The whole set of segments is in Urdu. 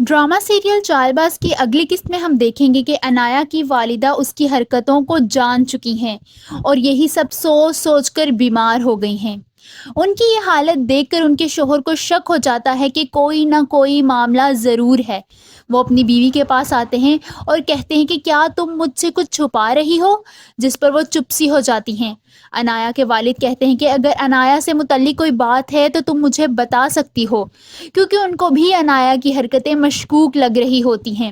ڈرامہ سیریل چال باز کی اگلی قسط میں ہم دیکھیں گے کہ عنایا کی والدہ اس کی حرکتوں کو جان چکی ہیں اور یہی سب سوچ سوچ کر بیمار ہو گئی ہیں۔ ان کی یہ حالت دیکھ کر ان کے شوہر کو شک ہو جاتا ہے کہ کوئی نہ کوئی معاملہ ضرور ہے۔ وہ اپنی بیوی کے پاس آتے ہیں اور کہتے ہیں کہ کیا تم مجھ سے کچھ چھپا رہی ہو، جس پر وہ چپ سی ہو جاتی ہیں۔ عنایا کے والد کہتے ہیں کہ اگر عنایا سے متعلق کوئی بات ہے تو تم مجھے بتا سکتی ہو، کیونکہ ان کو بھی عنایا کی حرکتیں مشکوک لگ رہی ہوتی ہیں۔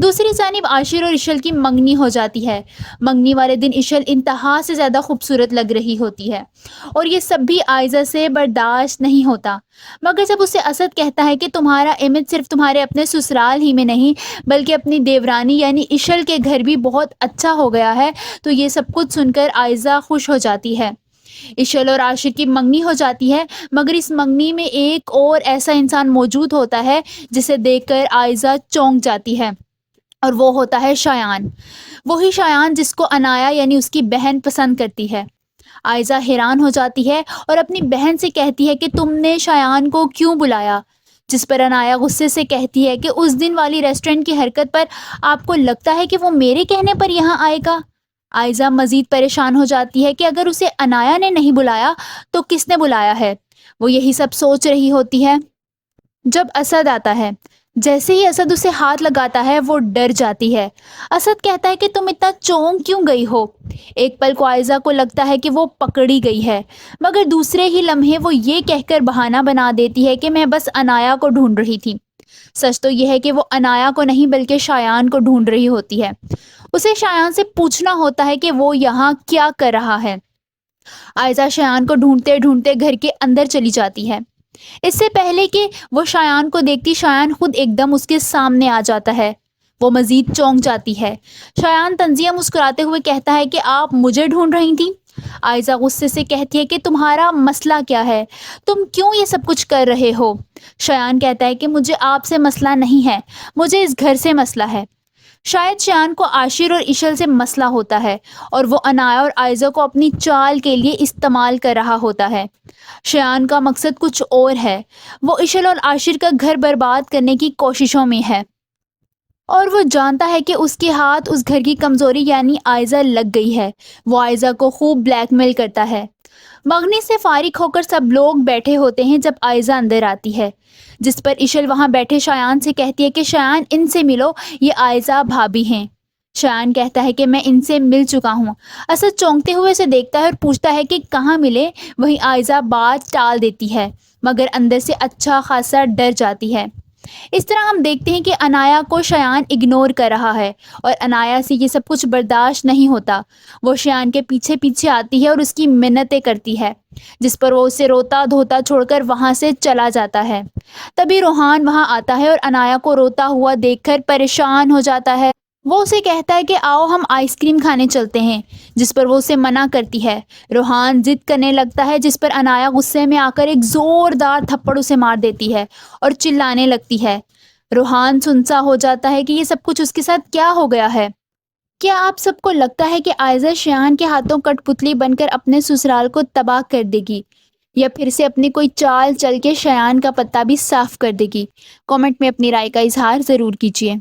دوسری جانب عاشر اور اشل کی منگنی ہو جاتی ہے۔ منگنی والے دن اشل انتہا سے زیادہ خوبصورت لگ رہی ہوتی ہے اور یہ سب بھی عائزہ سے برداشت نہیں ہوتا، مگر جب اسے اسد کہتا ہے کہ تمہارا امیج صرف تمہارے اپنے سسرال ہی میں نہیں بلکہ اپنی دیورانی یعنی اشل کے گھر بھی بہت اچھا ہو گیا ہے، تو یہ سب کچھ سن کر عائزہ خوش ہو جاتی ہے۔ اشل اور عاشر کی منگنی ہو جاتی ہے، مگر اس منگنی میں ایک اور ایسا انسان موجود ہوتا ہے جسے دیکھ کر عائزہ چونک جاتی ہے، اور وہ ہوتا ہے شایان، وہی شایان جس کو عنایا یعنی اس کی بہن پسند کرتی ہے۔ عائزہ حیران ہو جاتی ہے اور اپنی بہن سے کہتی ہے کہ تم نے شایان کو کیوں بلایا، جس پر عنایا غصے سے کہتی ہے کہ اس دن والی ریسٹورنٹ کی حرکت پر آپ کو لگتا ہے کہ وہ میرے کہنے پر یہاں آئے گا؟ عائزہ مزید پریشان ہو جاتی ہے کہ اگر اسے عنایا نے نہیں بلایا تو کس نے بلایا ہے۔ وہ یہی سب سوچ رہی ہوتی ہے جب اسد آتا ہے۔ جیسے ہی اسد اسے ہاتھ لگاتا ہے وہ ڈر جاتی ہے۔ اسد کہتا ہے کہ تم اتنا چونک کیوں گئی ہو؟ ایک پل کو عائزہ کو لگتا ہے کہ وہ پکڑی گئی ہے، مگر دوسرے ہی لمحے وہ یہ کہہ کر بہانہ بنا دیتی ہے کہ میں بس عنایا کو ڈھونڈ رہی تھی۔ سچ تو یہ ہے کہ وہ عنایا کو نہیں بلکہ شایان کو ڈھونڈ رہی ہوتی ہے۔ اسے شایان سے پوچھنا ہوتا ہے کہ وہ یہاں کیا کر رہا ہے۔ عائزہ شایان کو ڈھونڈتے ڈھونڈتے گھر کے اندر چلی جاتی ہے۔ اس سے پہلے کہ وہ شایان کو دیکھتی، شایان خود ایک دم اس کے سامنے آ جاتا ہے۔ وہ مزید چونک جاتی ہے۔ شایان طنزیہ مسکراتے ہوئے کہتا ہے کہ آپ مجھے ڈھونڈ رہی تھیں؟ عائزہ غصے سے کہتی ہے کہ تمہارا مسئلہ کیا ہے؟ تم کیوں یہ سب کچھ کر رہے ہو؟ شایان کہتا ہے کہ مجھے آپ سے مسئلہ نہیں ہے، مجھے اس گھر سے مسئلہ ہے۔ شاید شایان کو عاشر اور اشل سے مسئلہ ہوتا ہے اور وہ عنایا اور عائزہ کو اپنی چال کے لیے استعمال کر رہا ہوتا ہے۔ شایان کا مقصد کچھ اور ہے، وہ اشل اور عاشر کا گھر برباد کرنے کی کوششوں میں ہے، اور وہ جانتا ہے کہ اس کے ہاتھ اس گھر کی کمزوری یعنی عائزہ لگ گئی ہے۔ وہ عائزہ کو خوب بلیک میل کرتا ہے۔ منگنی سے فارغ ہو کر سب لوگ بیٹھے ہوتے ہیں جب عائزہ اندر آتی ہے، جس پر اشل وہاں بیٹھے شایان سے کہتی ہے کہ شایان ان سے ملو، یہ عائزہ بھابی ہیں۔ شایان کہتا ہے کہ میں ان سے مل چکا ہوں۔ اسد چونکتے ہوئے اسے دیکھتا ہے اور پوچھتا ہے کہ کہاں ملے؟ وہیں عائزہ بات ٹال دیتی ہے، مگر اندر سے اچھا خاصا ڈر جاتی ہے۔ اس طرح ہم دیکھتے ہیں کہ عنایا کو شایان اگنور کر رہا ہے اور عنایا سے یہ سب کچھ برداشت نہیں ہوتا۔ وہ شایان کے پیچھے پیچھے آتی ہے اور اس کی منتیں کرتی ہے، جس پر وہ اسے روتا دھوتا چھوڑ کر وہاں سے چلا جاتا ہے۔ تبھی روحان وہاں آتا ہے اور عنایا کو روتا ہوا دیکھ کر پریشان ہو جاتا ہے۔ وہ اسے کہتا ہے کہ آؤ ہم آئس کریم کھانے چلتے ہیں، جس پر وہ اسے منع کرتی ہے۔ روحان ضد کرنے لگتا ہے، جس پر عنایا غصے میں آ کر ایک زوردار تھپڑ اسے مار دیتی ہے اور چلانے لگتی ہے۔ روحان سنسا ہو جاتا ہے کہ یہ سب کچھ اس کے ساتھ کیا ہو گیا ہے۔ کیا آپ سب کو لگتا ہے کہ عائزہ شایان کے ہاتھوں کٹ پتلی بن کر اپنے سسرال کو تباہ کر دے گی، یا پھر سے اپنی کوئی چال چل کے شایان کا پتہ بھی صاف کر دے گی؟ کامنٹ میں اپنی رائے کا اظہار ضرور کیجیے۔